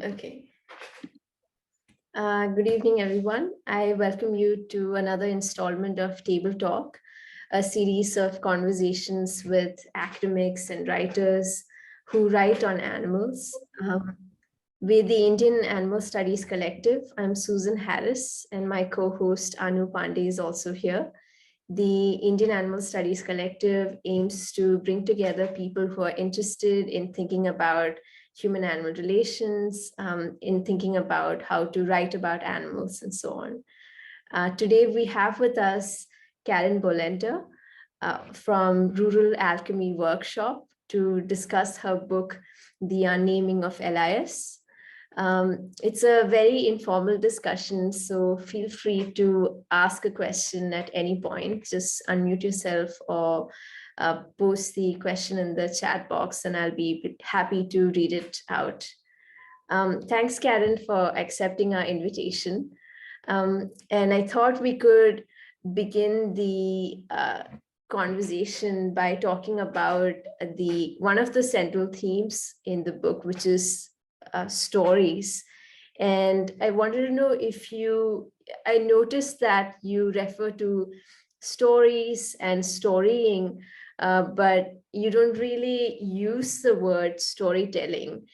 Okay. Good evening, everyone. I welcome you to another installment of Table Talk, a series of conversations with academics and writers who write on animals. With the Indian Animal Studies Collective, I'm Susan Haris, and my co-host Anu Pande is also here. The Indian Animal Studies Collective aims to bring together people who are interested in thinking about human-animal relations, in thinking about how to write about animals and so on. Today we have with us Karin Bolender from Rural Alchemy Workshop to discuss her book, The Unnaming of Aliass. It's a very informal discussion, so feel free to ask a question at any point. Just unmute yourself or post the question in the chat box and I'll be happy to read it out. Thanks, Karin, for accepting our invitation. And I thought we could begin the conversation by talking about one of the central themes in the book, which is stories. And I wanted to know if I noticed that you refer to stories and storying, but you don't really use the word storytelling.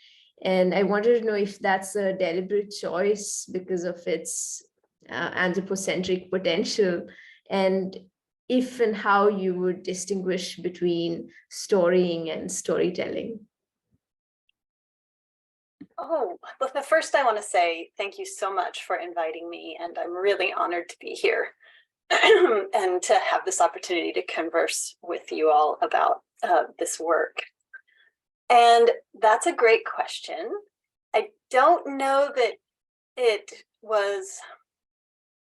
And I wanted to know if that's a deliberate choice because of its anthropocentric potential, and if and how you would distinguish between storying and storytelling. Oh, but first I want to say thank you so much for inviting me, and I'm really honored to be here and to have this opportunity to converse with you all about this work. And that's a great question. I don't know that it was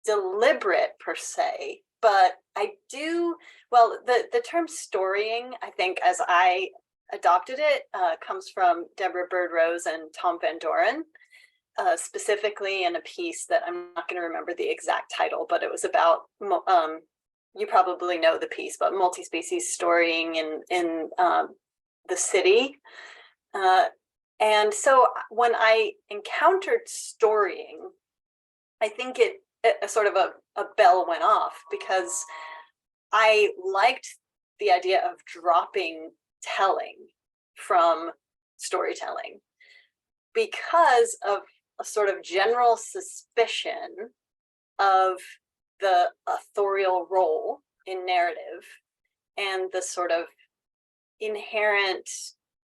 deliberate per se, but I do, well, the term storying, I think as I adopted it, comes from Deborah Bird Rose and Tom Van Doren, specifically in a piece that I'm not going to remember the exact title, but it was about, you probably know the piece, but multi-species storying in the city. And so when I encountered storying, I think it sort of a bell went off, because I liked the idea of dropping telling from storytelling because of a sort of general suspicion of the authorial role in narrative and the sort of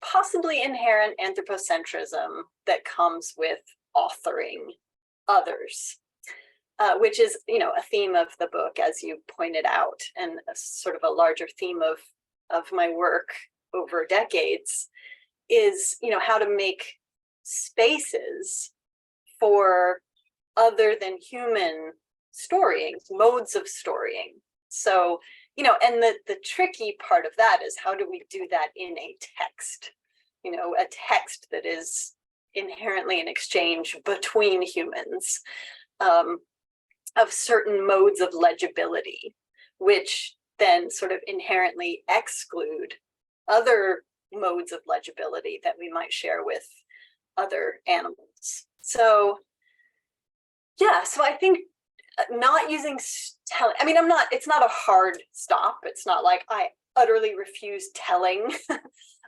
possibly inherent anthropocentrism that comes with authoring others. Which is, a theme of the book, as you pointed out, and a sort of a larger theme of my work over decades is, how to make spaces for other than human storying, modes of storying. So, and the tricky part of that is, how do we do that in a text? A text that is inherently an exchange between humans. Of certain modes of legibility, which then sort of inherently exclude other modes of legibility that we might share with other animals. So, yeah, so I think not using telling, it's not a hard stop. It's not like I utterly refuse telling.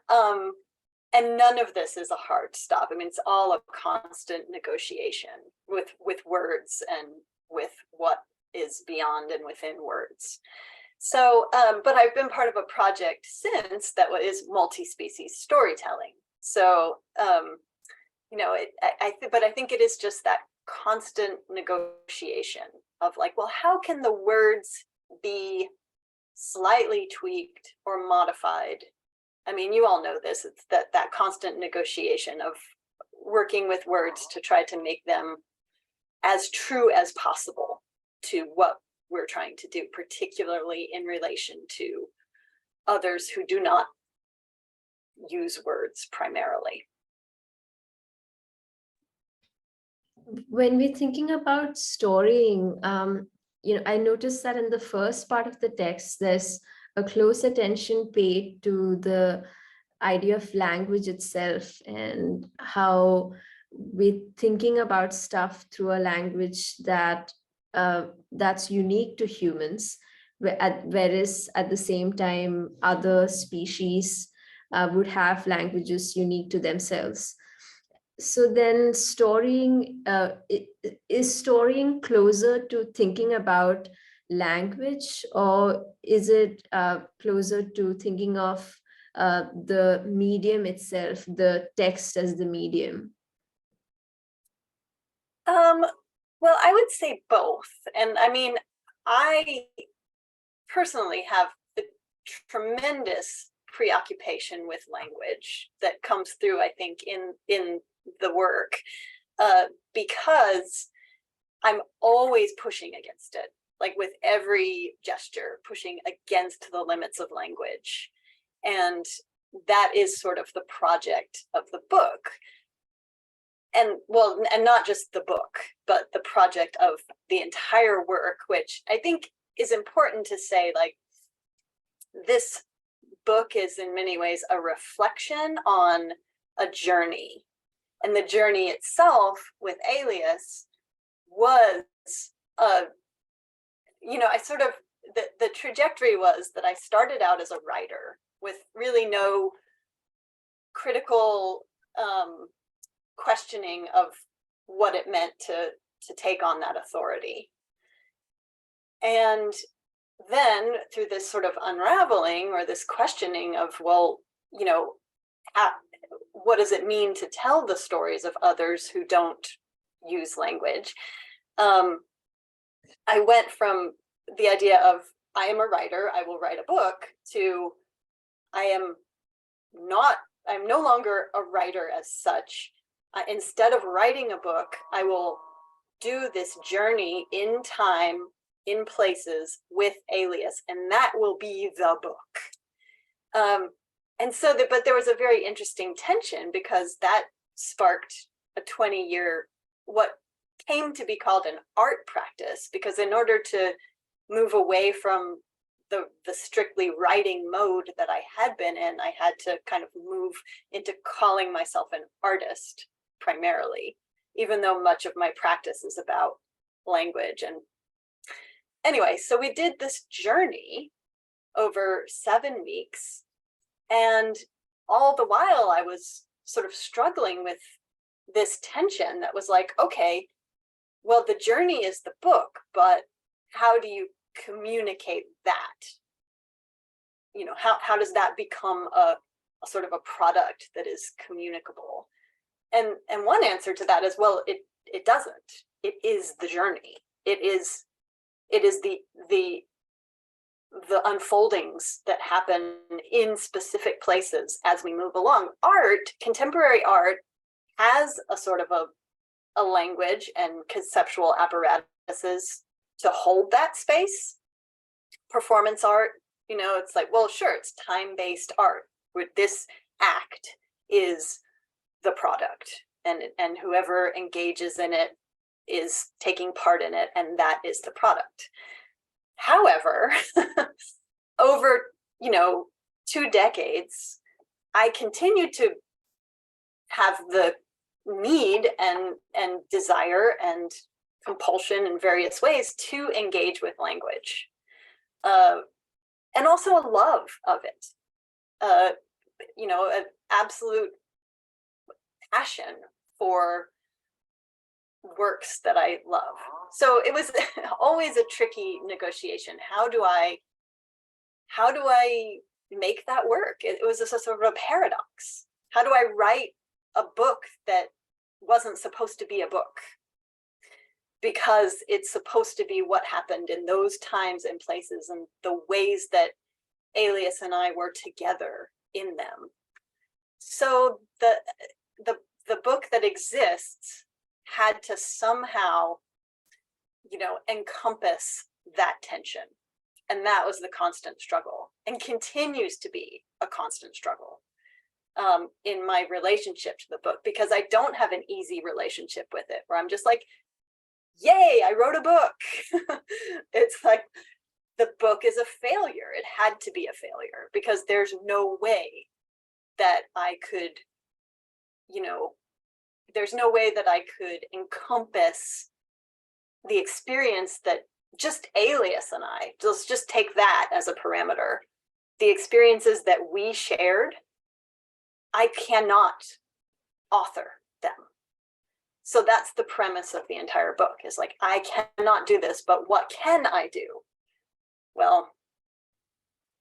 And none of this is a hard stop. It's all a constant negotiation with words and with what is beyond and within words. So, but I've been part of a project since that is multi-species storytelling. So, but I think it is just that constant negotiation of like, well, how can the words be slightly tweaked or modified? You all know this, it's that constant negotiation of working with words to try to make them as true as possible to what we're trying to do, particularly in relation to others who do not use words primarily. When we're thinking about storying, I noticed that in the first part of the text, there's a close attention paid to the idea of language itself and how we're thinking about stuff through a language that's unique to humans, whereas at the same time, other species would have languages unique to themselves. So then is storying closer to thinking about language, or is it closer to thinking of the medium itself, the text as the medium? Well, I would say both. And I mean, I personally have a tremendous preoccupation with language that comes through, I think, in the work, because I'm always pushing against it, like with every gesture, pushing against the limits of language. And that is sort of the project of the book. And well, and not just the book, but the project of the entire work, which I think is important to say, like, this book is in many ways a reflection on a journey. And the journey itself with Aliass was, I sort of, the trajectory was that I started out as a writer with really no critical questioning of what it meant to take on that authority. And then through this sort of unraveling or this questioning of, well, what does it mean to tell the stories of others who don't use language? I went from the idea of I am a writer, I will write a book, to I'm no longer a writer as such. Instead of writing a book, I will do this journey in time, in places with Aliass, and that will be the book. And so, but there was a very interesting tension, because that sparked a 20-year, what came to be called an art practice, because in order to move away from the strictly writing mode that I had been in, I had to kind of move into calling myself an artist primarily, even though much of my practice is about language. And anyway, so we did this journey over 7 weeks, and all the while I was sort of struggling with this tension that was like, okay, well, the journey is the book, but how do you communicate that? How does that become a sort of a product that is communicable? And one answer to that is, well, it doesn't. It is the journey. It is the unfoldings that happen in specific places as we move along. Art, contemporary art, has a sort of a language and conceptual apparatuses to hold that space. Performance art, it's like, well, sure, it's time-based art, where this act is the product, and whoever engages in it is taking part in it, and that is the product. However, over 2 decades, I continued to have the need and desire and compulsion in various ways to engage with language, and also a love of it, an absolute passion for works that I love. So it was always a tricky negotiation. How do I make that work? It was a sort of a paradox. How do I write a book that wasn't supposed to be a book, because it's supposed to be what happened in those times and places and the ways that Aliass and I were together in them? So the book that exists had to somehow, encompass that tension. And that was the constant struggle, and continues to be a constant struggle in my relationship to the book, because I don't have an easy relationship with it, where I'm just like, yay, I wrote a book. It's like, the book is a failure. It had to be a failure, because there's no way that I could, there's no way that I could encompass the experience that just Aliass and I, just take that as a parameter. The experiences that we shared, I cannot author them. So that's the premise of the entire book, is like, I cannot do this, but what can I do? Well,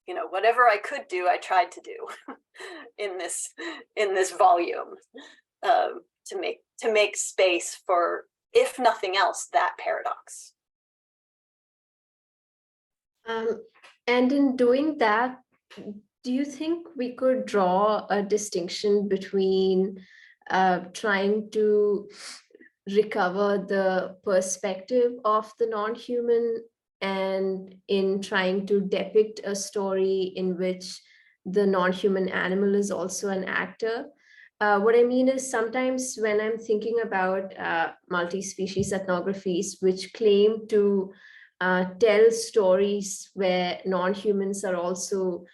you know, whatever I could do, I tried to do in this volume, to make space for, if nothing else, that paradox. And in doing that, do you think we could draw a distinction between trying to recover the perspective of the non-human and in trying to depict a story in which the non-human animal is also an actor? What I mean is, sometimes when I'm thinking about multi-species ethnographies, which claim to tell stories where non-humans are also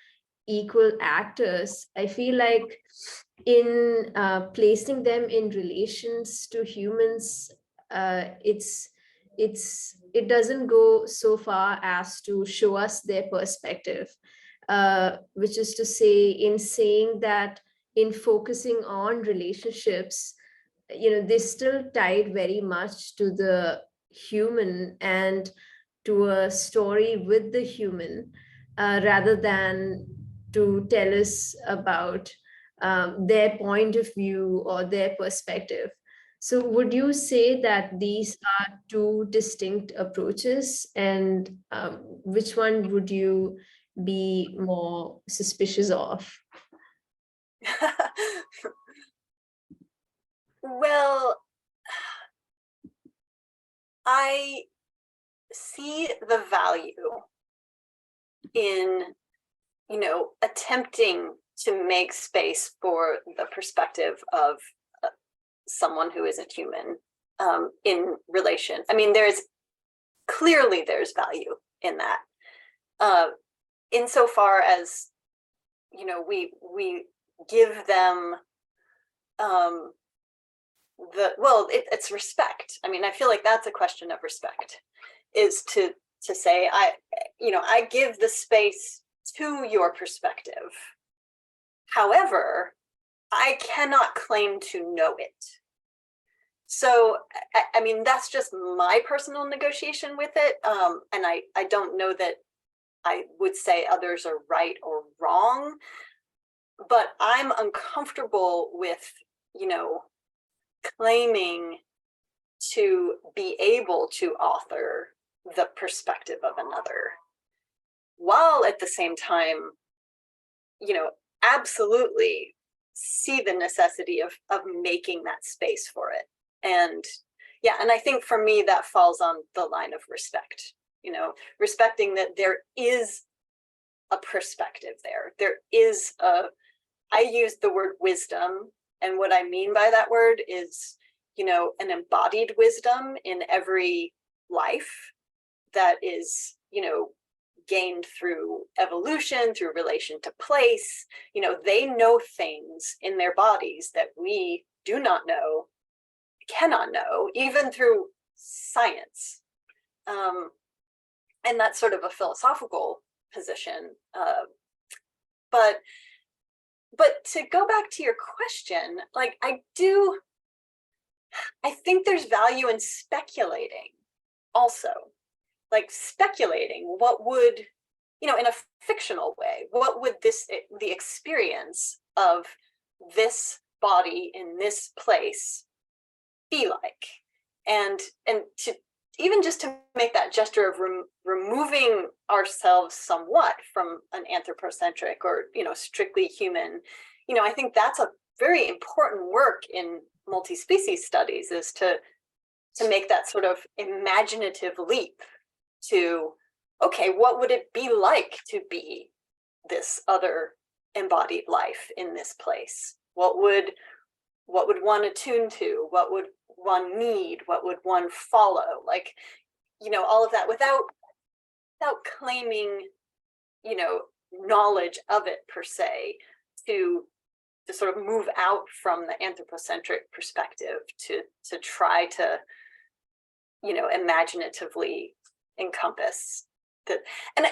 equal actors, I feel like in placing them in relations to humans, it doesn't go so far as to show us their perspective, which is to say, in saying that, in focusing on relationships, they still tied very much to the human and to a story with the human, rather than to tell us about their point of view or their perspective. So would you say that these are two distinct approaches, and which one would you be more suspicious of? Well, I see the value in, attempting to make space for the perspective of someone who isn't human, in relation. I mean, there's value in that, insofar as, we give them it's respect. I mean, I feel like that's a question of respect, is to say, I give the space to your perspective. However, I cannot claim to know it. So, I mean, that's just my personal negotiation with it. And I don't know that I would say others are right or wrong, but I'm uncomfortable with, claiming to be able to author the perspective of another, while at the same time, absolutely see the necessity of making that space for it. And yeah, and I think for me that falls on the line of respect, respecting that there is a perspective there. There is I use the word wisdom, and what I mean by that word is, an embodied wisdom in every life that is, gained through evolution, through relation to place. They know things in their bodies that we do not know, cannot know, even through science. And that's sort of a philosophical position. But to go back to your question, like, I think there's value in speculating also, like speculating what would, in a fictional way, what would the experience of this body in this place be like? And to even just to make that gesture of removing ourselves somewhat from an anthropocentric or, strictly human, I think that's a very important work in multi-species studies, is to make that sort of imaginative leap to, okay, what would it be like to be this other embodied life in this place? What would one attune to? What would one need? What would one follow? Like, all of that without claiming, knowledge of it per se, to sort of move out from the anthropocentric perspective to try to, you know, imaginatively encompass that. And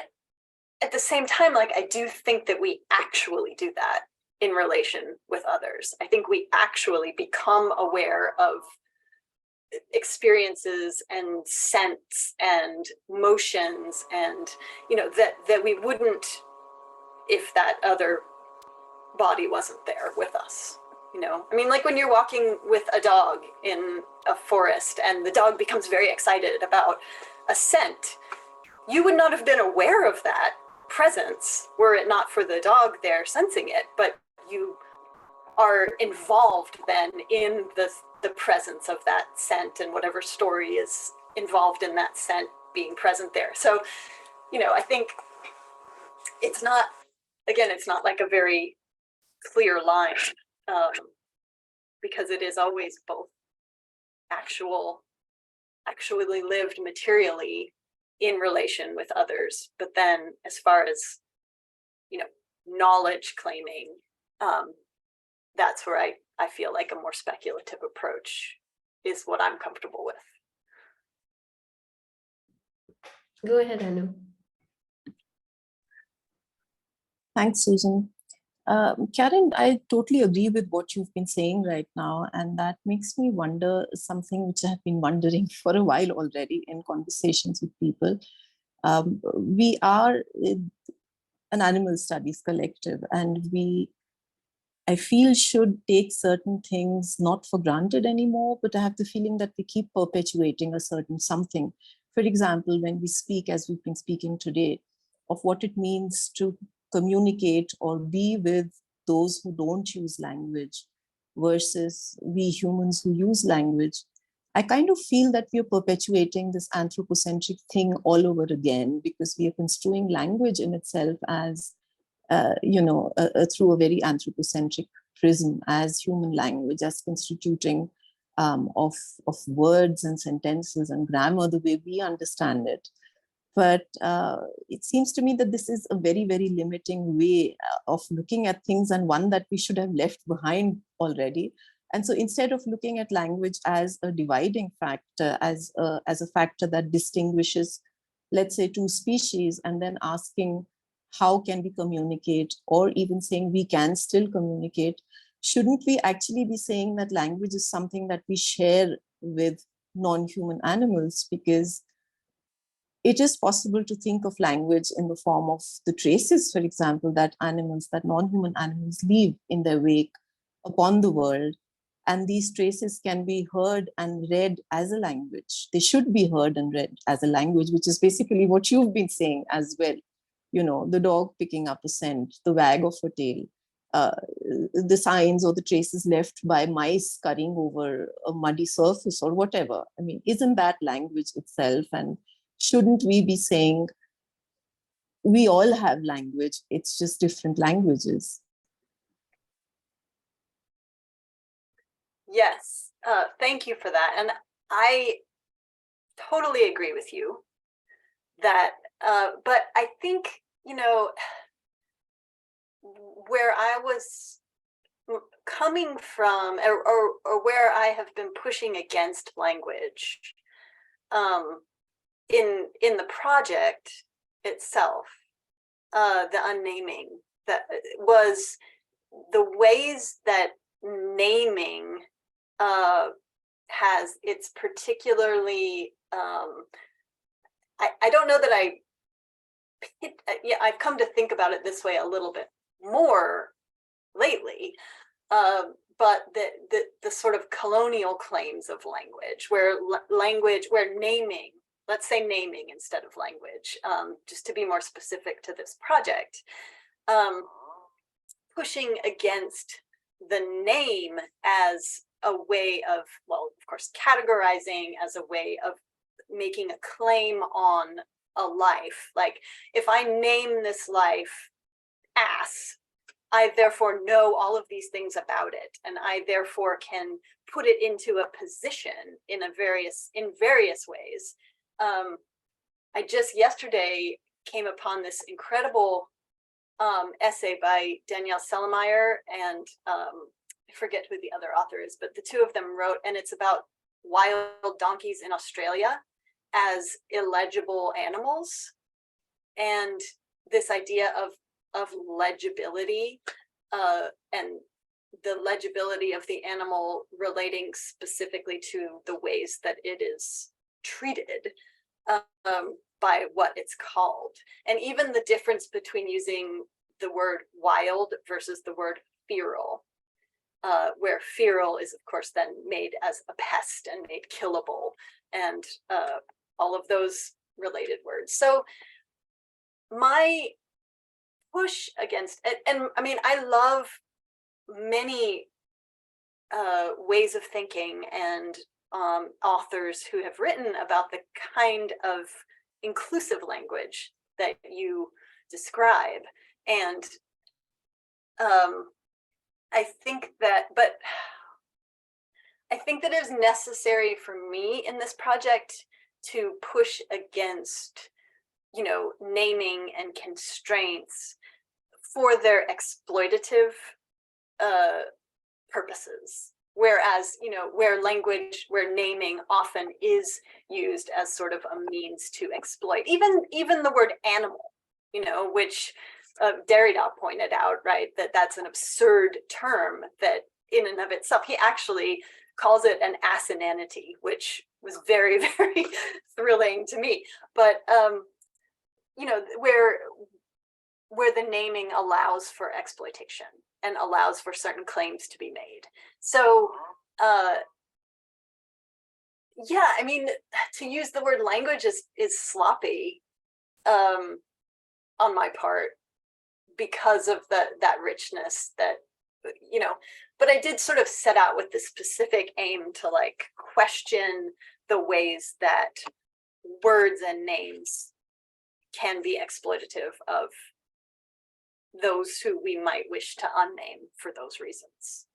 at the same time, like, I do think that we actually do that in relation with others. I think we actually become aware of experiences and scents and motions, and, you know, that we wouldn't if that other body wasn't there with us. You know, I mean, like when you're walking with a dog in a forest and the dog becomes very excited about a scent, you would not have been aware of that presence were it not for the dog there sensing it, but you are involved then in the presence of that scent and whatever story is involved in that scent being present there. So, you know, I think it's not, again, it's not like a very clear line, because it is always both actually lived materially in relation with others, but then as far as, you know, knowledge claiming, that's where I feel like a more speculative approach is what I'm comfortable with. Go ahead, Anu. Thanks, Susan. Karin, I totally agree with what you've been saying right now, and that makes me wonder something which I have been wondering for a while already in conversations with people. We are an animal studies collective, and we, I feel, should take certain things not for granted anymore, but I have the feeling that we keep perpetuating a certain something. For example, when we speak, as we've been speaking today, of what it means to communicate or be with those who don't use language versus we humans who use language, I kind of feel that we are perpetuating this anthropocentric thing all over again, because we are construing language in itself as through a very anthropocentric prism, as human language, as constituting of words and sentences and grammar the way we understand it. But it seems to me that this is a very, very limiting way of looking at things, and one that we should have left behind already. And so instead of looking at language as a dividing factor, as a factor that distinguishes, let's say, two species, and then asking, how can we communicate, or even saying we can still communicate, shouldn't we actually be saying that language is something that we share with non-human animals? Because it is possible to think of language in the form of the traces, for example, that non-human animals leave in their wake upon the world. And these traces can be heard and read as a language. They should be heard and read as a language, which is basically what you've been saying as well. You know, the dog picking up a scent, the wag of a tail, the signs or the traces left by mice scurrying over a muddy surface or whatever. I mean, isn't that language itself? And shouldn't we be saying we all have language, it's just different languages? Yes, thank you for that. And I totally agree with you that, but I think, you know, where I was coming from, or where I have been pushing against language in the project itself, the unnaming, that was the ways that naming has its particularly, I don't know that I've come to think about it this way a little bit more lately, but the sort of colonial claims of language, where naming, let's say naming instead of language, just to be more specific to this project, pushing against the name as a way of, well, of course, categorizing, as a way of making a claim on a life. Like, if I name this life ass, I therefore know all of these things about it, and I therefore can put it into a position in various ways. I just yesterday came upon this incredible essay by Danielle Sellemeyer and I forget who the other author is, but the two of them wrote, and it's about wild donkeys in Australia as illegible animals, and this idea of legibility and the legibility of the animal relating specifically to the ways that it is treated by what it's called. And even the difference between using the word wild versus the word feral, where feral is of course then made as a pest and made killable, and all of those related words. So my push against it, and I mean, I love many ways of thinking and authors who have written about the kind of inclusive language that you describe. And I think that it is necessary for me in this project to push against, you know, naming and constraints for their exploitative purposes. Whereas, you know, where naming often is used as sort of a means to exploit, even the word animal, you know, which Derrida pointed out, right, that's an absurd term that in and of itself, he actually calls it an asinanity, which was very, very thrilling to me. But, you know, where the naming allows for exploitation and allows for certain claims to be made. So, yeah, I mean, to use the word language is sloppy on my part because of that richness that, you know, but I did sort of set out with the specific aim to like question the ways that words and names can be exploitative of those who we might wish to unname for those reasons.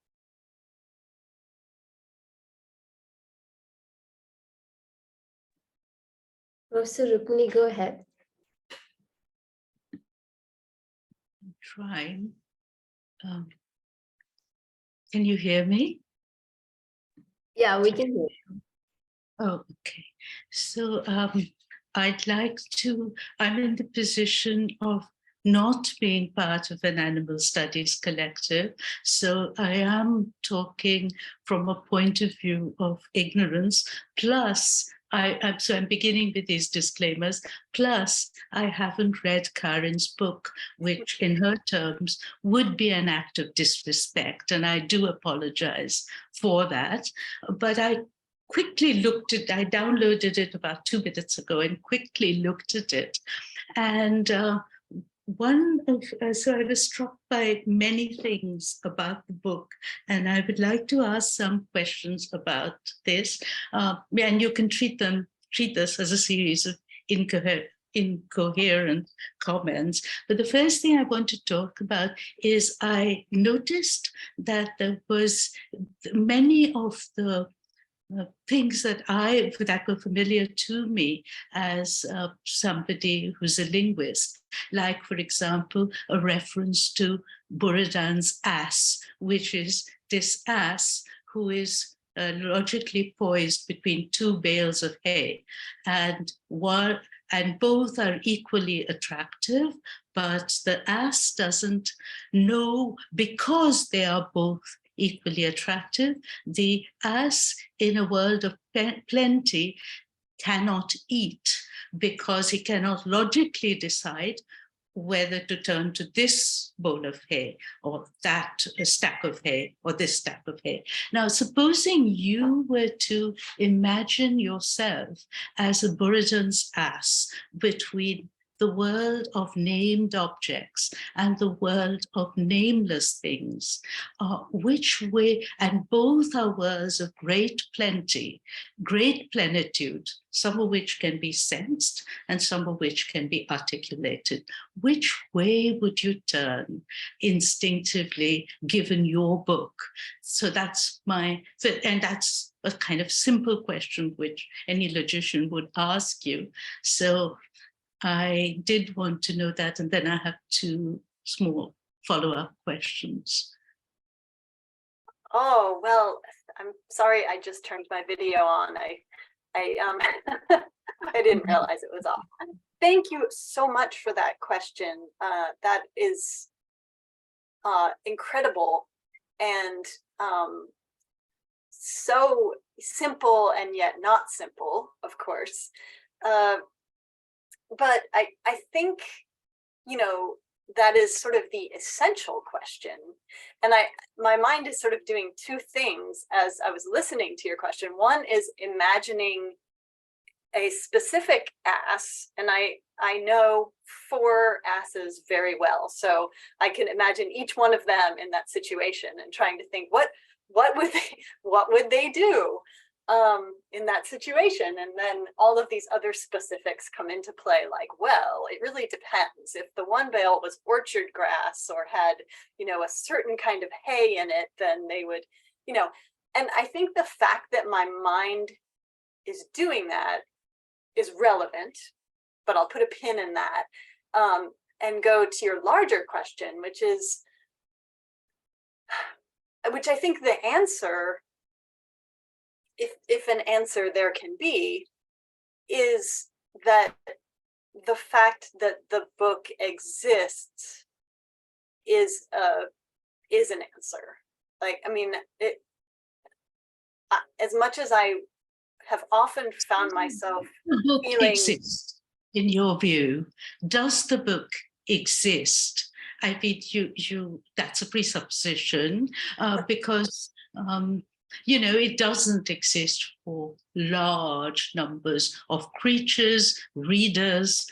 Professor Rukmini, go ahead. Trying. Can you hear me? Yeah, we can hear you. Oh, okay. So I'd like to, I'm in the position of not being part of an animal studies collective. So I am talking from a point of view of ignorance, plus so I'm beginning with these disclaimers, plus I haven't read Karin's book, which in her terms would be an act of disrespect. And I do apologize for that. But I quickly looked at, I downloaded it about 2 minutes ago and quickly looked at it. And so I was struck by many things about the book, and I would like to ask some questions about this. And you can treat this as a series of incoherent comments. But the first thing I want to talk about is I noticed that there was many of the things that were familiar to me as somebody who's a linguist, like, for example, a reference to Buridan's ass, which is this ass who is logically poised between 2 bales of hay, and both are equally attractive, but the ass doesn't know, because they are both equally attractive, the ass in a world of plenty cannot eat because he cannot logically decide whether to turn to this bowl of hay or that stack of hay or this stack of hay. Now, supposing you were to imagine yourself as a Buridan's ass between the world of named objects and the world of nameless things, which way, and both are worlds of great plenty, great plenitude, some of which can be sensed and some of which can be articulated. Which way would you turn instinctively, given your book? So that's and that's a kind of simple question which any logician would ask you. So I did want to know that, and then I have 2 small follow-up questions. Oh, well, I'm sorry, I just turned my video on. I I didn't realize it was off. Thank you so much for that question. That is incredible and so simple and yet not simple, of course. But I think, you know, that is sort of the essential question. And my mind is sort of doing two things as I was listening to your question. One is imagining a specific ass, and I know 4 asses very well, so I can imagine each one of them in that situation and trying to think what would they do in that situation. And then all of these other specifics come into play, like, well, it really depends. If the one bale was orchard grass or had, you know, a certain kind of hay in it, then they would, you know. And I think the fact that my mind is doing that is relevant, but I'll put a pin in that and go to your larger question, which I think the answer, if an answer there can be, is that the fact that the book exists is an answer. Like, I mean, as much as I have often found myself the book feeling exists, in your view. Does the book exist? I mean, you that's a presupposition because you know, it doesn't exist for large numbers of creatures, readers,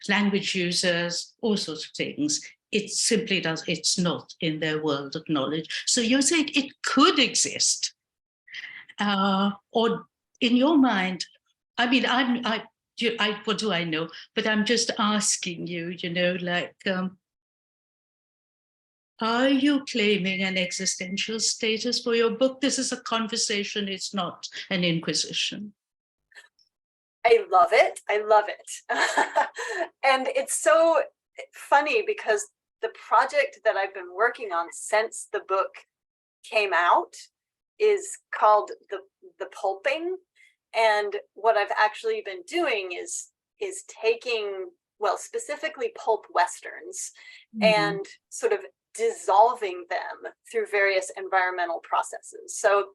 language users, all sorts of things. It simply does. It's not in their world of knowledge. So you're saying it could exist, or in your mind, I mean, what do I know? But I'm just asking you, you know, like, are you claiming an existential status for your book? This is a conversation, it's not an inquisition. I love it. I love it. And it's so funny because the project that I've been working on since the book came out is called the pulping. And what I've actually been doing is taking, well, specifically pulp Westerns, and sort of dissolving them through various environmental processes. So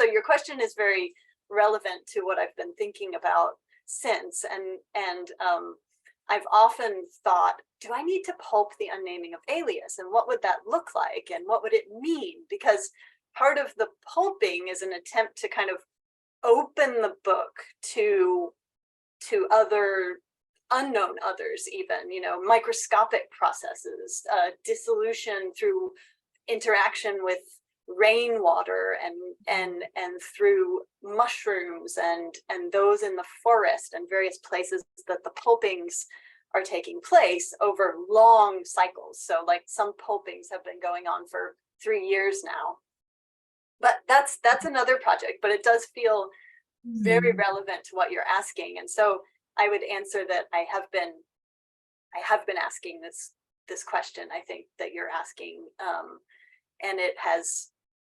your question is very relevant to what I've been thinking about since. And I've often thought, do I need to pulp the Unnaming of Aliass? And what would that look like? And what would it mean? Because part of the pulping is an attempt to kind of open the book to other unknown others, even, you know, microscopic processes, dissolution through interaction with rainwater and through mushrooms and those in the forest and various places that the pulpings are taking place over long cycles. So like some pulpings have been going on for 3 years now. But that's another project, but it does feel very relevant to what you're asking. And so I would answer that I have been asking this question, I think, that you're asking, and it has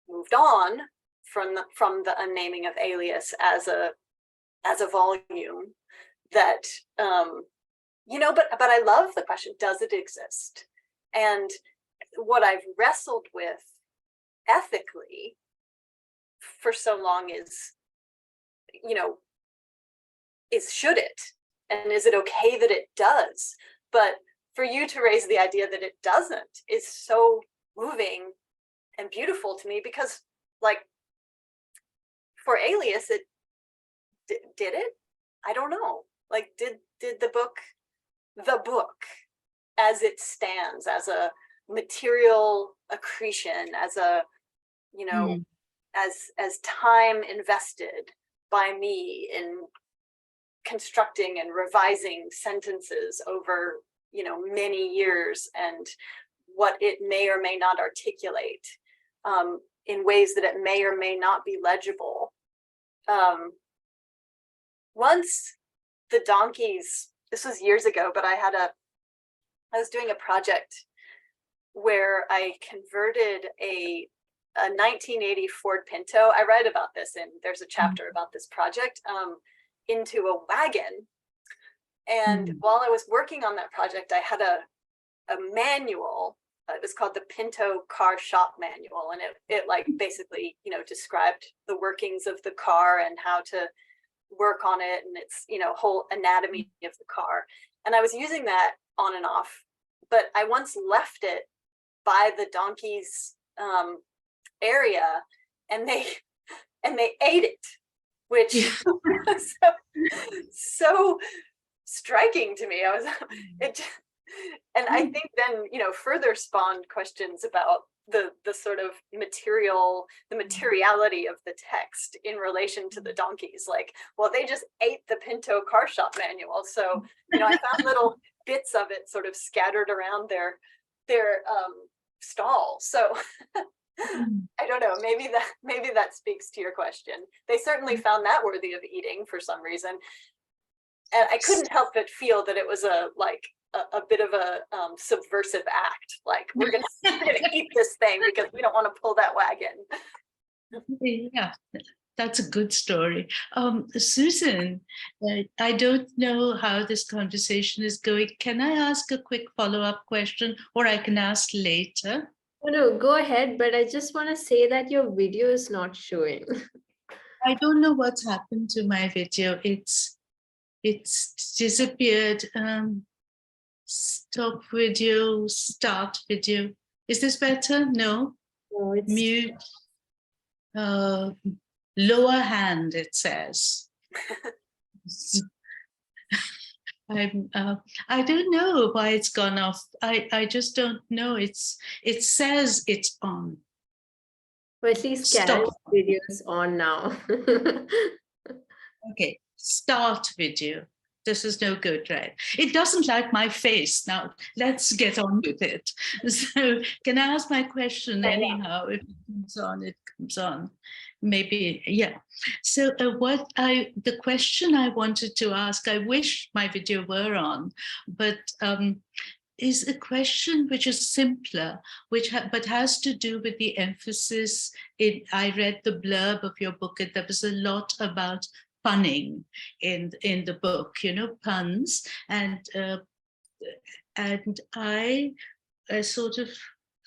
moved on from the Unnaming of Aliass as a volume that you know, but I love the question, does it exist? And what I've wrestled with ethically for so long is, you know, is should it? And is it okay that it does? But for you to raise the idea that it doesn't is so moving and beautiful to me, because like for Aliass, it did it? I don't know. Like did the book as it stands, as a material accretion, as a, you know, as time invested by me in constructing and revising sentences over, you know, many years, and what it may or may not articulate in ways that it may or may not be legible. Once the donkeys, this was years ago, but I had I was doing a project where I converted a 1980 Ford Pinto. I write about this, and there's a chapter about this project, into a wagon. And while I was working on that project, I had a manual. It was called the Pinto Car Shop Manual, and it like basically, you know, described the workings of the car and how to work on it, and its, you know, whole anatomy of the car. And I was using that on and off, but I once left it by the donkeys area, and they ate it, which was so striking to me. I was and I think then, you know, further spawned questions about the sort of materiality of the text in relation to the donkeys. Like, well, they just ate the Pinto Car Shop Manual, so, you know, I found little bits of it sort of scattered around their stall. So I don't know, maybe that speaks to your question. They certainly found that worthy of eating for some reason, and I couldn't help but feel that it was a bit of a subversive act. Like, we're gonna eat this thing because we don't want to pull that wagon. Yeah, that's a good story. Susan, I don't know how this conversation is going. Can I ask a quick follow-up question, or I can ask later? Oh, no, go ahead, but I just want to say that your video is not showing. I don't know what's happened to my video. It's disappeared. Stop video, start video. Is this better? No. Oh, it's Mute. Lower hand, it says. I don't know why it's gone off. I just don't know. It says it's on. Well, at least Stop. Karen's video is on now. Okay, start video. This is no good, right? It doesn't like my face. Now, let's get on with it. So, can I ask my question anyhow? If it comes on, it comes on. Maybe, yeah. So, the question I wanted to ask, I wish my video were on, but is a question which is simpler, but has to do with the emphasis. I read the blurb of your book, and there was a lot about punning in the book, you know, puns, and I sort of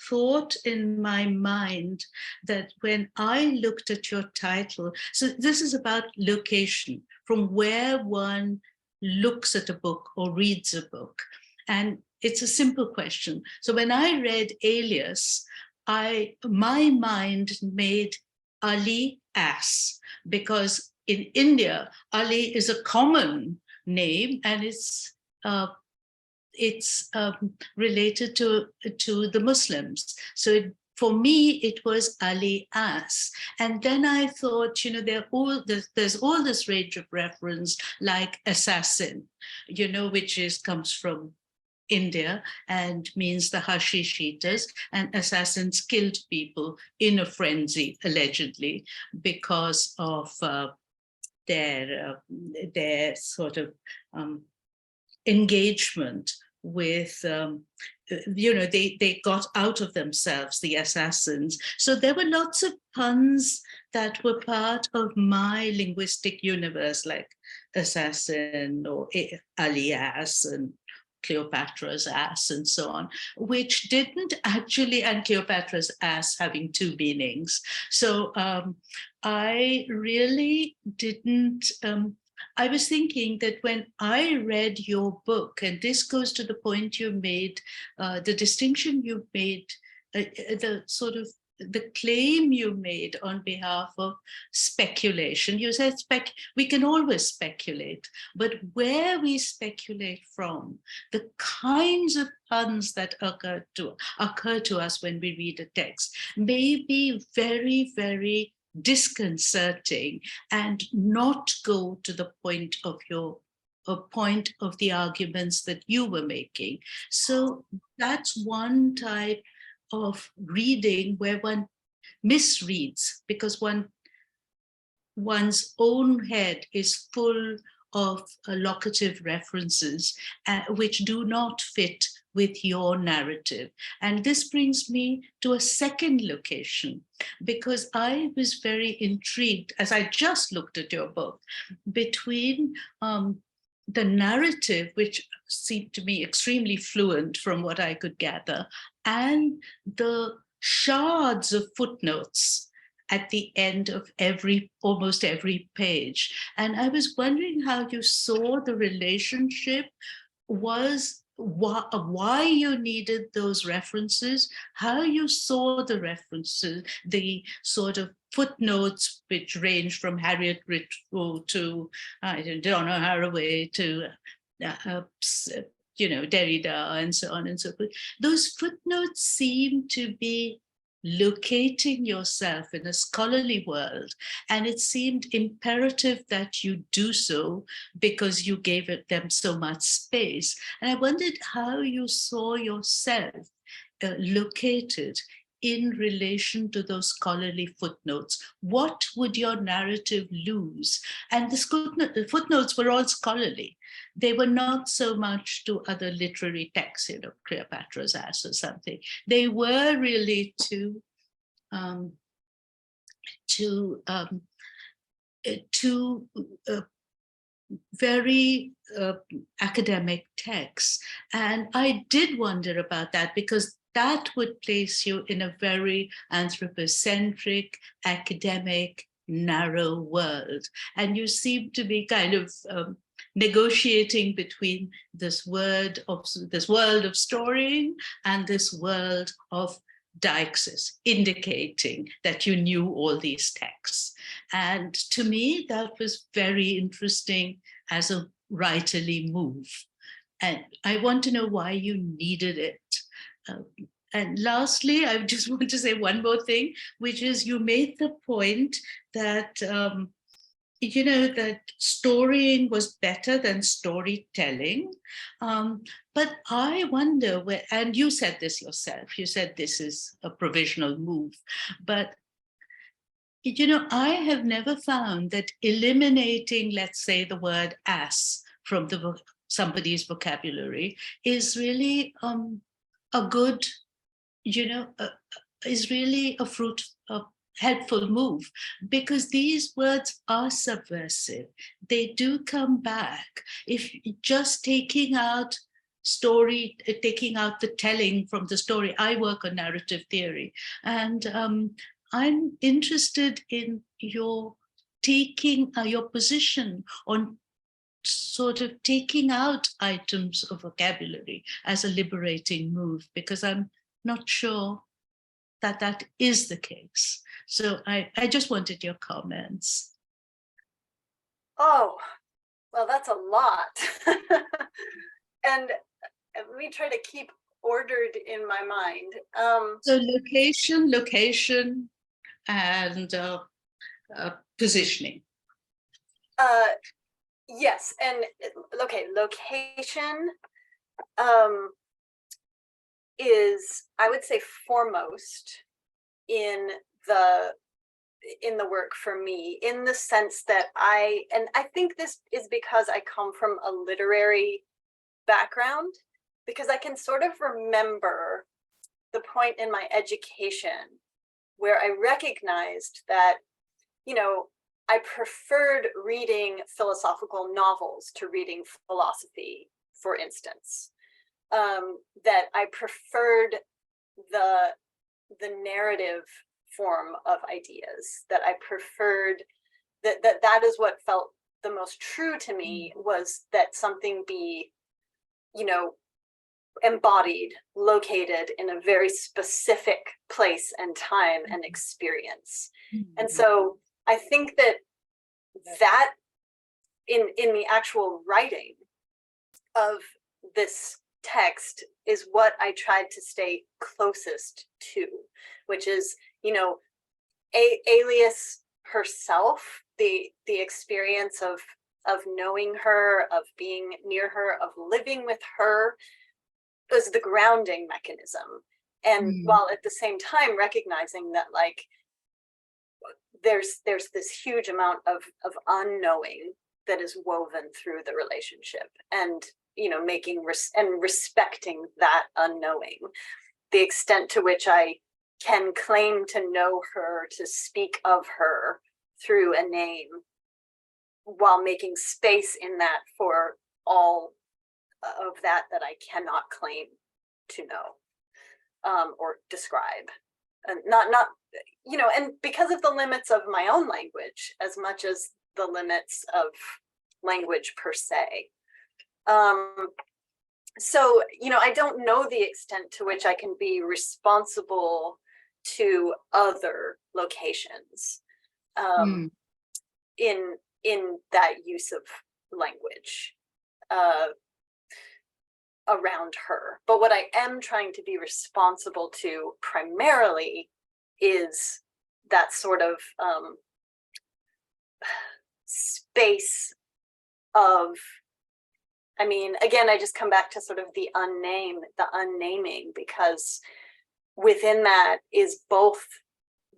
thought in my mind that when I looked at your title, so this is about location, from where one looks at a book or reads a book, and it's a simple question. So when I read Aliass, my mind made Aliass, because in India, Ali is a common name, and it's related to the Muslims. So for me, it was Aliass. And then I thought, you know, there's all this range of reference, like assassin, you know, which comes from India and means the hashish eaters, and assassins killed people in a frenzy, allegedly, because of their sort of engagement with, you know, they got out of themselves, the assassins. So there were lots of puns that were part of my linguistic universe, like assassin or Aliass and Cleopatra's ass and so on, which didn't actually, and Cleopatra's ass having two meanings. So I really didn't, I was thinking that when I read your book, and this goes to the point you made, the distinction you made, the sort of the claim you made on behalf of speculation. You said we can always speculate, but where we speculate from, the kinds of puns that occur to us when we read a text may be very, very disconcerting and not go to the point of the arguments that you were making. So that's one type of reading where one misreads, because one's own head is full of locative references which do not fit with your narrative. And this brings me to a second location, because I was very intrigued as I just looked at your book between the narrative, which seemed to me extremely fluent from what I could gather, and the shards of footnotes at the end of almost every page. And I was wondering how you saw the relationship, was why you needed those references, how you saw the references, the sort of footnotes which range from Harriet Ritchie to Donna Haraway to Derrida and so on and so forth. Those footnotes seem to be locating yourself in a scholarly world, and it seemed imperative that you do so because you gave them so much space. And I wondered how you saw yourself located in relation to those scholarly footnotes. What would your narrative lose? And the footnotes were all scholarly. They were not so much to other literary texts, Cleopatra's Ass or something. They were really to very academic texts. And I did wonder about that, because that would place you in a very anthropocentric, academic, narrow world. And you seem to be kind of negotiating between this world of storying and this world of deixis, indicating that you knew all these texts. And to me, that was very interesting as a writerly move. And I want to know why you needed it. And lastly, I just want to say one more thing, which is you made the point that, that storying was better than storytelling. But I wonder, and you said this yourself, you said this is a provisional move, but I have never found that eliminating, let's say, the word ass from somebody's vocabulary is really a good, is really a helpful move, because these words are subversive. They do come back. If just taking out the telling from the story, I work on narrative theory, and I'm interested in your taking your position on sort of taking out items of vocabulary as a liberating move, because I'm not sure that is the case. So I just wanted your comments. Oh, well, that's a lot. And let me try to keep ordered in my mind. So location, and positioning. Yes, and okay, location is, I would say, foremost in the work for me, in the sense that I think this is because I come from a literary background, because I can sort of remember the point in my education where I recognized that, I preferred reading philosophical novels to reading philosophy, for instance. That I preferred the narrative form of ideas, that I preferred that is what felt the most true to me, was that something be, embodied, located in a very specific place and time and experience. And so I think that in the actual writing of this text is what I tried to stay closest to, which is, Aliass herself, the experience of knowing her, of being near her, of living with her, was the grounding mechanism. And while at the same time recognizing that, like, there's this huge amount of unknowing that is woven through the relationship. And making and respecting that unknowing, the extent to which I can claim to know her, to speak of her through a name, while making space in that for all of that I cannot claim to know or describe, and not and because of the limits of my own language as much as the limits of language per se. So I don't know the extent to which I can be responsible to other locations in that use of language around her. But what I am trying to be responsible to primarily is that sort of space of, again, I just come back to sort of the unnaming, because within that is both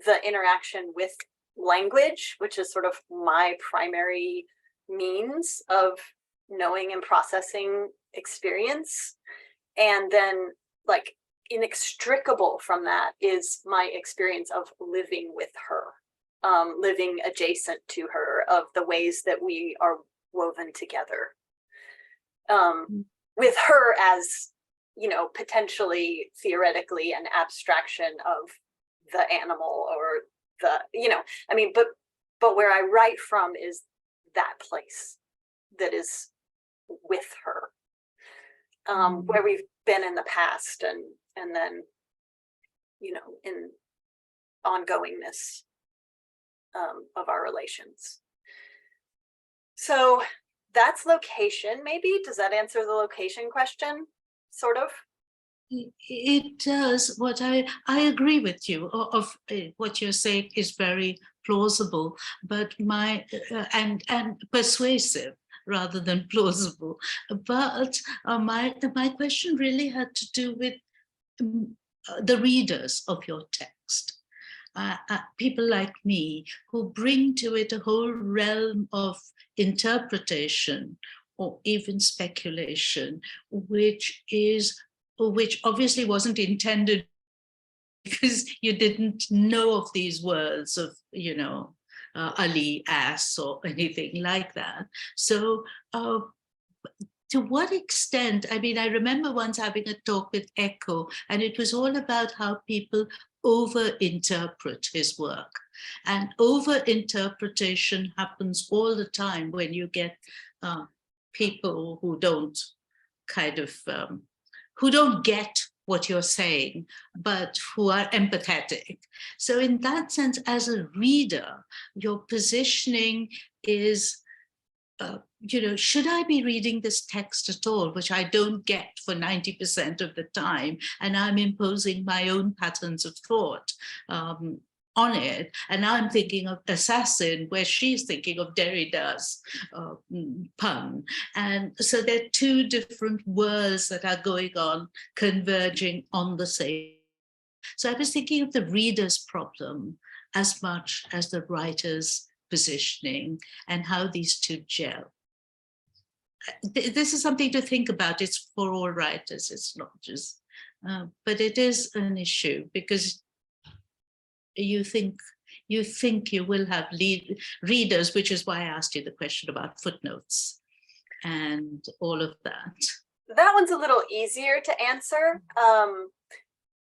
the interaction with language, which is sort of my primary means of knowing and processing experience, and then like inextricable from that is my experience of living with her, living adjacent to her, of the ways that we are woven together, with her as potentially theoretically an abstraction of the animal or the but where I write from is that place that is with her, where we've been in the past, and then in ongoingness of our relations. So that's location. Maybe does that answer the location question? Sort of. It does. What I agree with you of what you're saying is very plausible, but and persuasive rather than plausible. But my question really had to do with the readers of your text. People like me who bring to it a whole realm of interpretation or even speculation, which obviously wasn't intended because you didn't know of these words of, Aliass or anything like that. So to what extent, I remember once having a talk with Echo, and it was all about how people over-interpret his work. And over-interpretation happens all the time when you get people who don't who don't get what you're saying, but who are empathetic. So in that sense, as a reader, your positioning is, should I be reading this text at all, which I don't get for 90% of the time, and I'm imposing my own patterns of thought on it, and I'm thinking of Assassin, where she's thinking of Derrida's pun. And so there are two different worlds that are going on, converging on the same. So I was thinking of the reader's problem as much as the writer's positioning and how these two gel. This is something to think about. It's for all writers, it's not just, but it is an issue because you think you will have readers, which is why I asked you the question about footnotes and all of that. That one's a little easier to answer.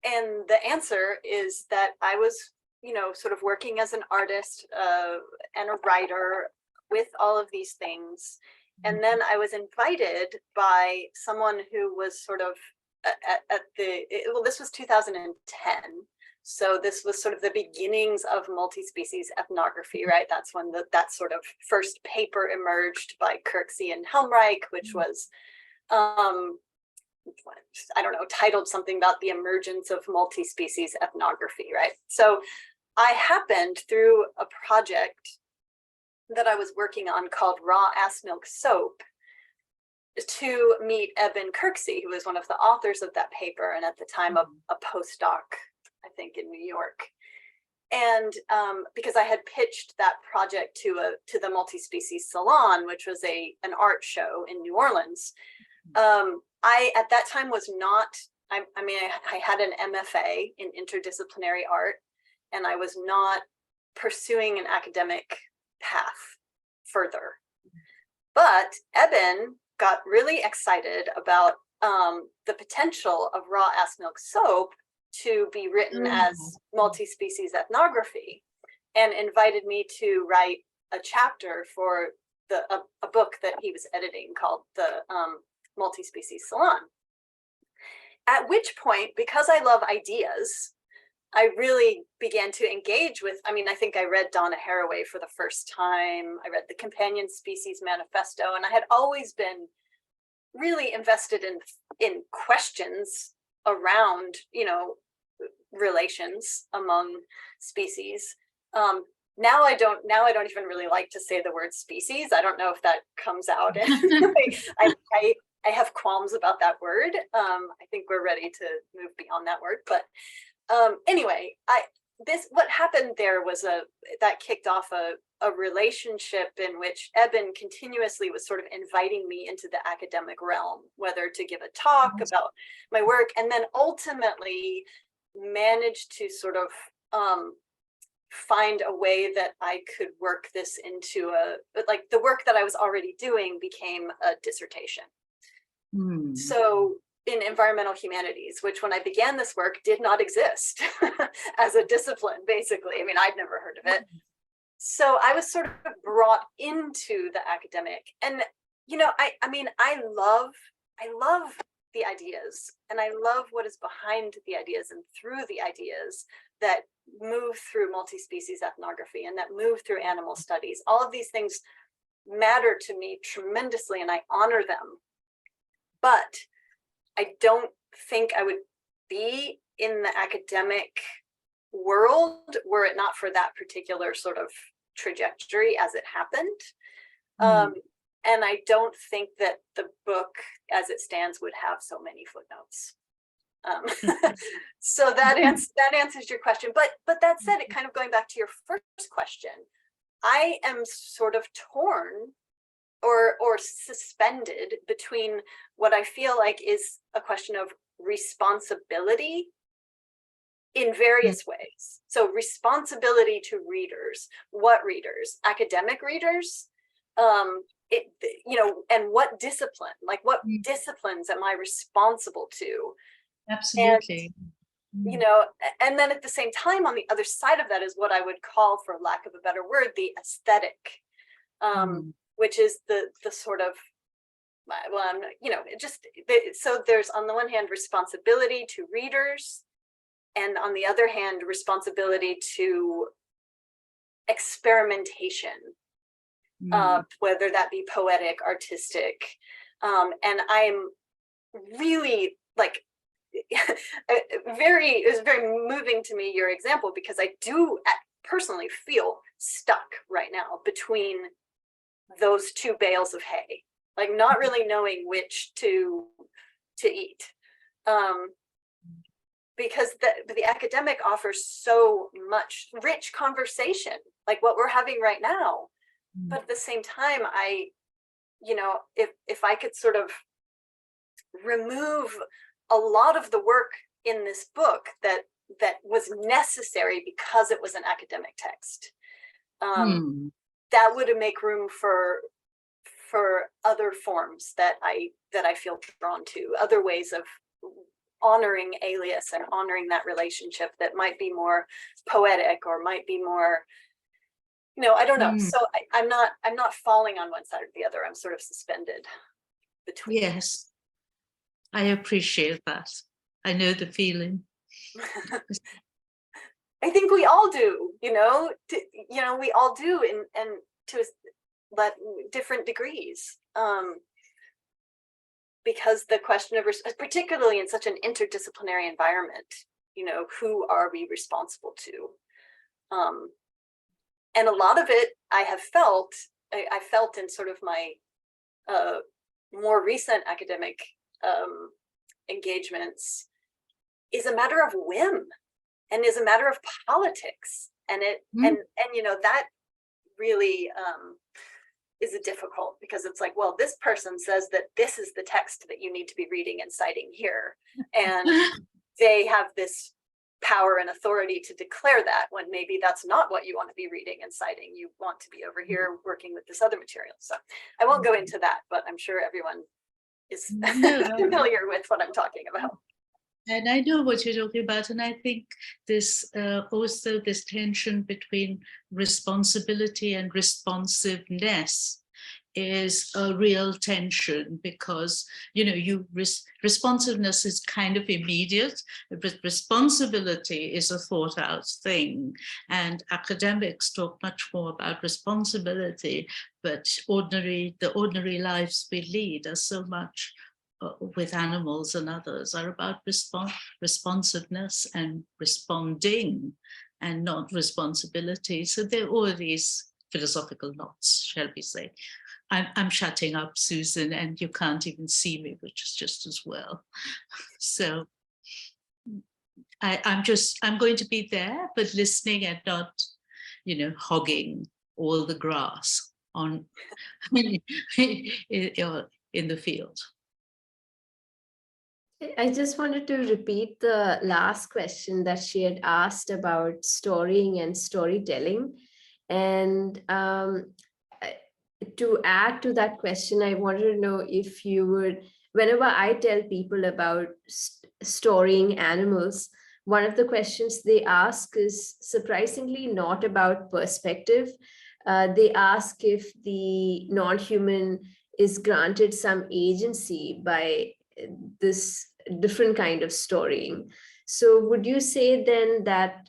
And the answer is that I was, sort of working as an artist and a writer with all of these things. And then I was invited by someone who was sort of this was 2010. So this was sort of the beginnings of multi-species ethnography, right? That's when that sort of first paper emerged by Kirksey and Helmreich, which was, titled something about the emergence of multi-species ethnography, right? So I happened through a project that I was working on called Raw Ass Milk Soap to meet Eben Kirksey, who was one of the authors of that paper, and at the time a postdoc, I think, in New York. And because I had pitched that project to the Multi-Species Salon, which was an art show in New Orleans, I, at that time, was not, I had an MFA in interdisciplinary art, and I was not pursuing an academic path further. But Eben got really excited about the potential of raw ass milk soap to be written as multi-species ethnography, and invited me to write a chapter for a book that he was editing called the Multi-Species Salon. At which point, because I love ideas, I really began to engage with, I think I read Donna Haraway for the first time. I read the Companion Species Manifesto, and I had always been really invested in questions around, relations among species. Now I don't even really like to say the word species. I don't know if that comes out. I have qualms about that word. I think we're ready to move beyond that word. But anyway, what happened there was that kicked off a relationship in which Eben continuously was sort of inviting me into the academic realm, whether to give a talk about my work, and then ultimately managed to sort of find a way that I could work this into the work that I was already doing became a dissertation. So in environmental humanities, which when I began this work did not exist as a discipline, basically. I'd never heard of it. So I was sort of brought into the academic, and I love the ideas, and I love what is behind the ideas and through the ideas that move through multi-species ethnography and that move through animal studies. All of these things matter to me tremendously, and I honor them. But I don't think I would be in the academic world were it not for that particular sort of trajectory as it happened. And I don't think that the book as it stands would have so many footnotes. So that answers your question. But that said, it kind of going back to your first question, I am sort of torn or suspended between what I feel like is a question of responsibility in various ways. So responsibility to readers, what readers, academic readers, and what discipline, what disciplines am I responsible to? Absolutely. And, and then at the same time, on the other side of that is what I would call, for lack of a better word, the aesthetic, which is the sort of, so there's on the one hand responsibility to readers, and on the other hand responsibility to experimentation, whether that be poetic, artistic, and I'm really it was very moving to me, your example, because I do personally feel stuck right now between those two bales of hay, not really knowing which to eat, because the academic offers so much rich conversation, like what we're having right now. But at the same time, if I could sort of remove a lot of the work in this book that was necessary because it was an academic text, that would make room for other forms that I feel drawn to, other ways of honoring Aliass and honoring that relationship that might be more poetic or might be more, I don't know. So I'm not falling on one side or the other. I'm sort of suspended between. Yes, I appreciate that. I know the feeling. I think we all do, we all do, and to different degrees, because the question of, particularly in such an interdisciplinary environment, who are we responsible to? And a lot of it I felt in sort of my more recent academic engagements is a matter of whim and is a matter of politics, and that really is difficult, because it's like, well, this person says that this is the text that you need to be reading and citing here, and they have this power and authority to declare that, when maybe that's not what you want to be reading and citing. You want to be over here working with this other material. So I won't go into that, but I'm sure everyone is familiar with what I'm talking about. And I know what you're talking about, and I think this also this tension between responsibility and responsiveness is a real tension, because responsiveness is kind of immediate, but responsibility is a thought out thing, and academics talk much more about responsibility, but the ordinary lives we lead are so much with animals and others are about responsiveness and responding, and not responsibility. So there are all these philosophical knots, shall we say. I'm shutting up, Susan, and you can't even see me, which is just as well. So I'm going to be there, but listening and not, hogging all the grass on in the field. I just wanted to repeat the last question that she had asked about storying and storytelling. And to add to that question, I wanted to know if you would, whenever I tell people about storying animals, one of the questions they ask is surprisingly not about perspective. They ask if the non-human is granted some agency by this different kind of storying. So would you say then that,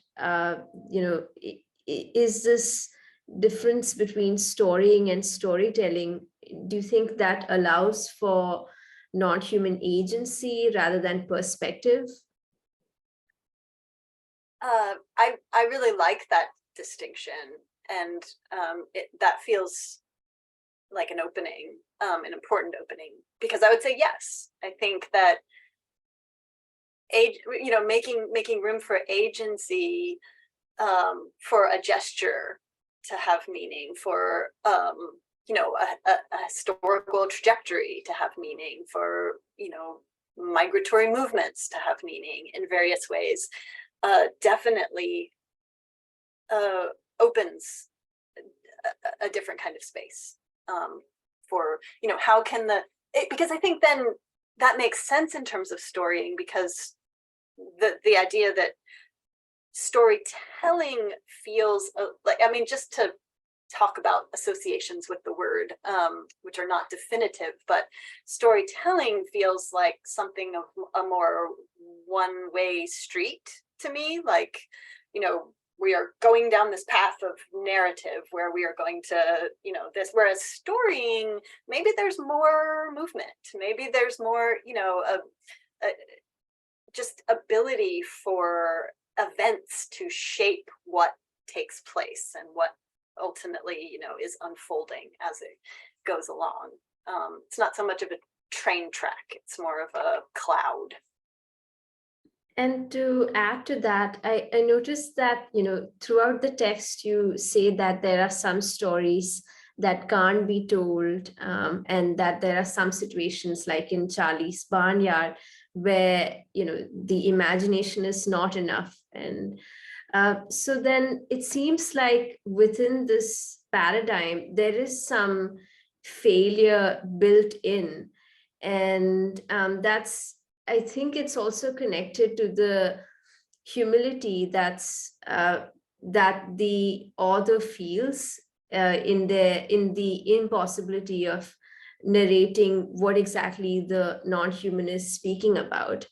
is this difference between storying and storytelling, do you think that allows for non-human agency rather than perspective? I really like that distinction, and that feels like an opening, an important opening, because I would say yes. I think that making room for agency, for a gesture to have meaning, for a historical trajectory to have meaning, for migratory movements to have meaning in various ways, definitely opens a different kind of space. For how can because I think then that makes sense in terms of storying, because the idea that storytelling feels like, just to talk about associations with the word, which are not definitive, but storytelling feels like something of a more one-way street to me, like, we are going down this path of narrative where we are going to, this, whereas storying, maybe there's more movement, maybe there's more, just ability for events to shape what takes place and what ultimately, is unfolding as it goes along. It's not so much of a train track, it's more of a cloud. And to add to that, I noticed that, throughout the text, you say that there are some stories that can't be told, and that there are some situations like in Charlie's Barnyard where, the imagination is not enough. And so then it seems like within this paradigm, there is some failure built in. And I think it's also connected to the humility that the author feels in the impossibility of narrating what exactly the non-human is speaking about.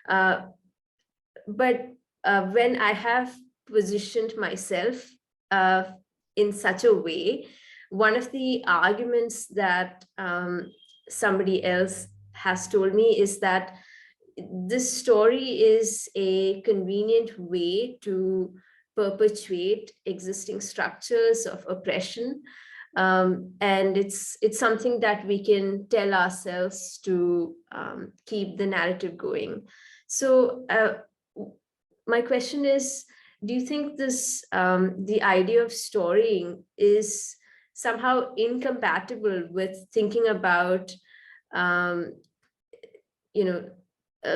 But when I have positioned myself in such a way, one of the arguments that somebody else has told me is that this story is a convenient way to perpetuate existing structures of oppression. And it's something that we can tell ourselves to keep the narrative going. So my question is, do you think this the idea of storying is somehow incompatible with thinking about,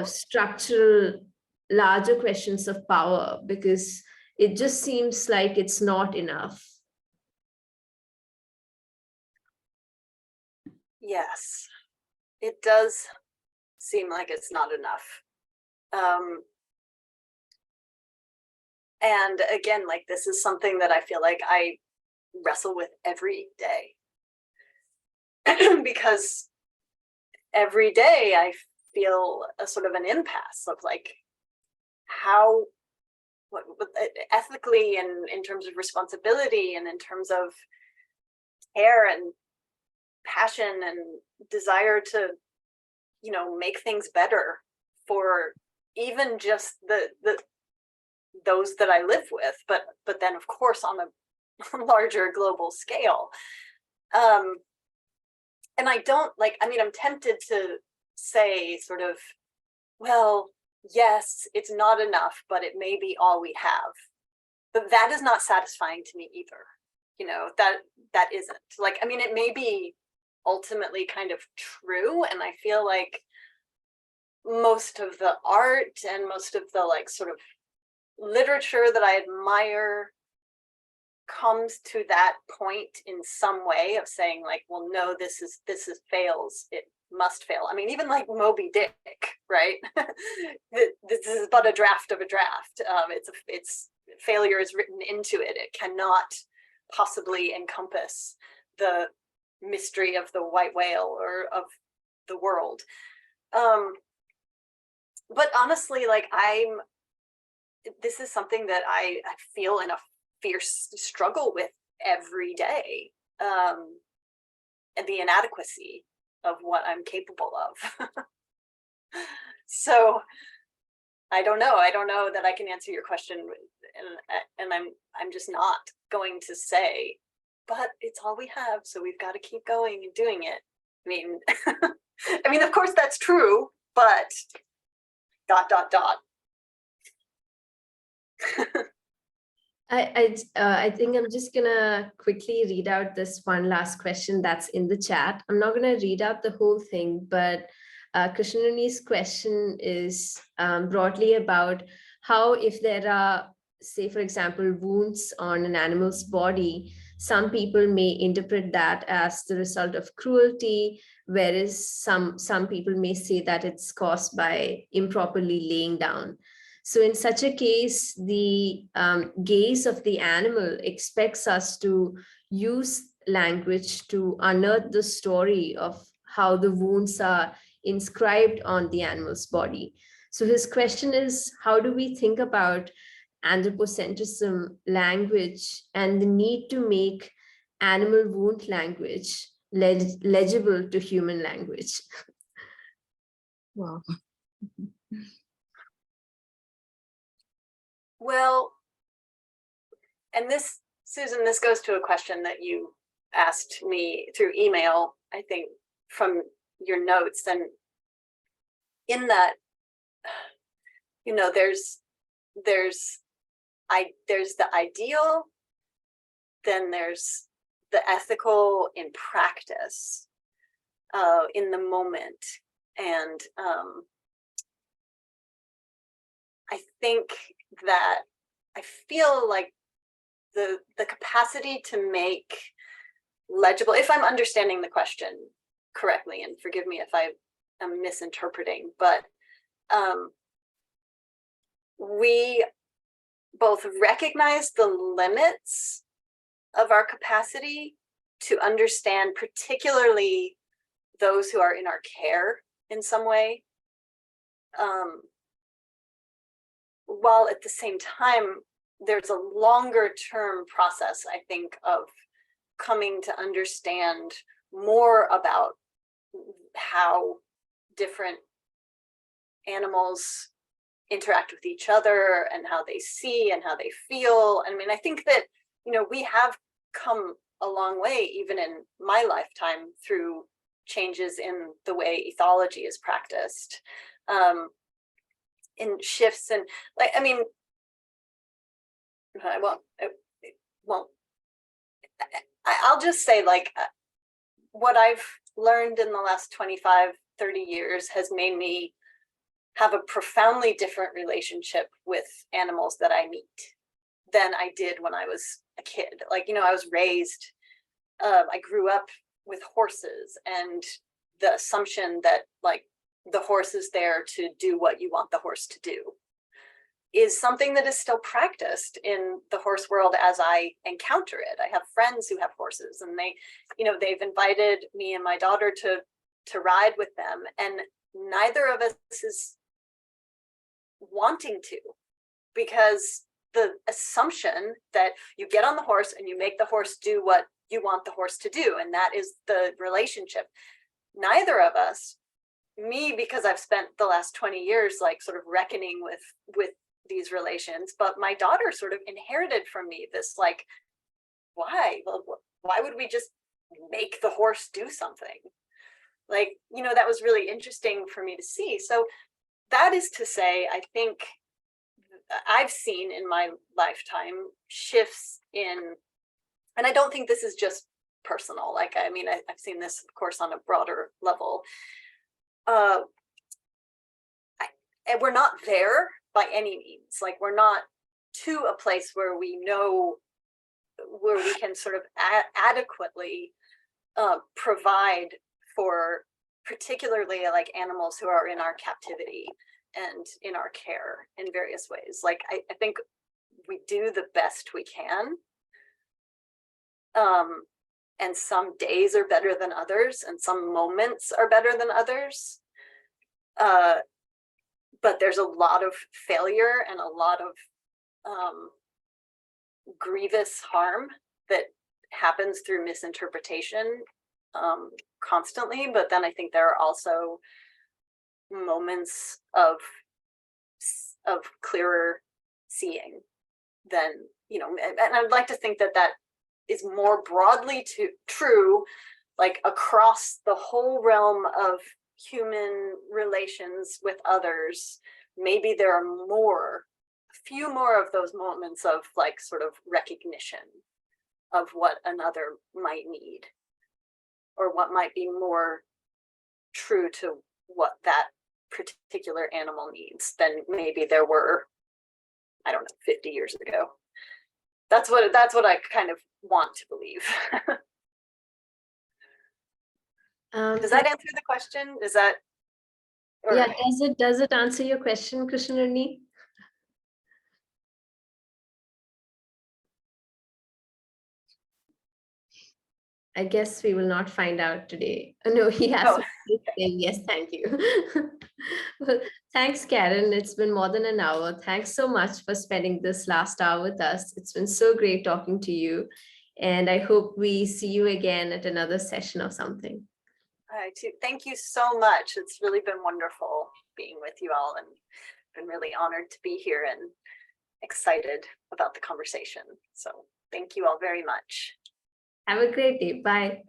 structural, larger questions of power, because it just seems like it's not enough. Yes, it does seem like it's not enough. And again, like, this is something that I feel like I wrestle with every day. Because every day I feel a sort of an impasse of like, how, what ethically, and in terms of responsibility, and in terms of care and passion and desire to, make things better for even just those that I live with, but then of course on a larger global scale. And I don't I'm tempted to say sort of, well, yes, it's not enough, but it may be all we have. But that is not satisfying to me either. That isn't it may be ultimately kind of true. And I feel like most of the art and most of the sort of literature that I admire comes to that point in some way of saying like, well, no, this is fails. It must fail. I mean, even like Moby Dick, right? This is but a draft of a draft. It's failure is written into it. It cannot possibly encompass the mystery of the white whale or of the world. But honestly, this is something that I feel in a fierce struggle with every day, and the inadequacy of what I'm capable of. So I don't know that I can answer your question, and I'm just not going to say, but it's all we have, so we've got to keep going and doing it. I mean, of course that's true, but ... I think I'm just gonna quickly read out this one last question that's in the chat. I'm not gonna read out the whole thing, but Krishnani's question is broadly about how, if there are, say, for example, wounds on an animal's body, some people may interpret that as the result of cruelty, whereas some people may say that it's caused by improperly laying down. So in such a case, the gaze of the animal expects us to use language to unearth the story of how the wounds are inscribed on the animal's body. So his question is, how do we think about anthropocentrism, language, and the need to make animal wound language legible to human language? Wow. Well, and this, Susan, this goes to a question that you asked me through email, I think, from your notes. And in that, there's the ideal, then there's the ethical in practice, in the moment. And I think that I feel like the capacity to make legible, if I'm understanding the question correctly, and forgive me if I am misinterpreting, but we both recognize the limits of our capacity to understand, particularly those who are in our care in some way, while at the same time, there's a longer term process, I think, of coming to understand more about how different animals interact with each other and how they see and how they feel. I mean, I think that, we have come a long way, even in my lifetime, through changes in the way ethology is practiced, in shifts. And I'll just say, like, what I've learned in the last 25, 30 years has made me have a profoundly different relationship with animals that I meet than I did when I was a kid. Like, you know, I was raised, I grew up with horses, and the assumption that, like, the horse is there to do what you want the horse to do is something that is still practiced in the horse world as I encounter it. I have friends who have horses, and they, you know, they've invited me and my daughter to ride with them, and neither of us is wanting to, because the assumption that you get on the horse and you make the horse do what you want the horse to do, and that is the relationship. Neither of us, me because I've spent the last 20 years like sort of reckoning with these relations, but my daughter sort of inherited from me this, like, why would we just make the horse do something? Like, you know, that was really interesting for me to see. So that is to say, I think I've seen in my lifetime shifts in, and I don't think this is just personal. Like, I mean, I've seen this, of course, on a broader level. And we're not there by any means. Like, we're not to a place where we know, where we can sort of adequately provide for particularly like animals who are in our captivity and in our care in various ways. Like, I think we do the best we can. And some days are better than others, and some moments are better than others. But there's a lot of failure and a lot of grievous harm that happens through misinterpretation constantly. But then I think there are also moments of clearer seeing than, you know, and I'd like to think that that is more broadly true, like across the whole realm of human relations with others. Maybe there are a few more of those moments of like sort of recognition of what another might need, or what might be more true to what that particular animal needs than maybe there were, I don't know, 50 years ago. That's what I kind of want to believe. Does that answer the question? Is that? Or... Yeah, does it answer your question, Krishnarani? I guess we will not find out today. No, he has to say yes, thank you. Well, thanks, Karin. It's been more than an hour. Thanks so much for spending this last hour with us. It's been so great talking to you. And I hope we see you again at another session or something. All right, thank you so much. It's really been wonderful being with you all, and been really honored to be here and excited about the conversation. So thank you all very much. Have a great day. Bye.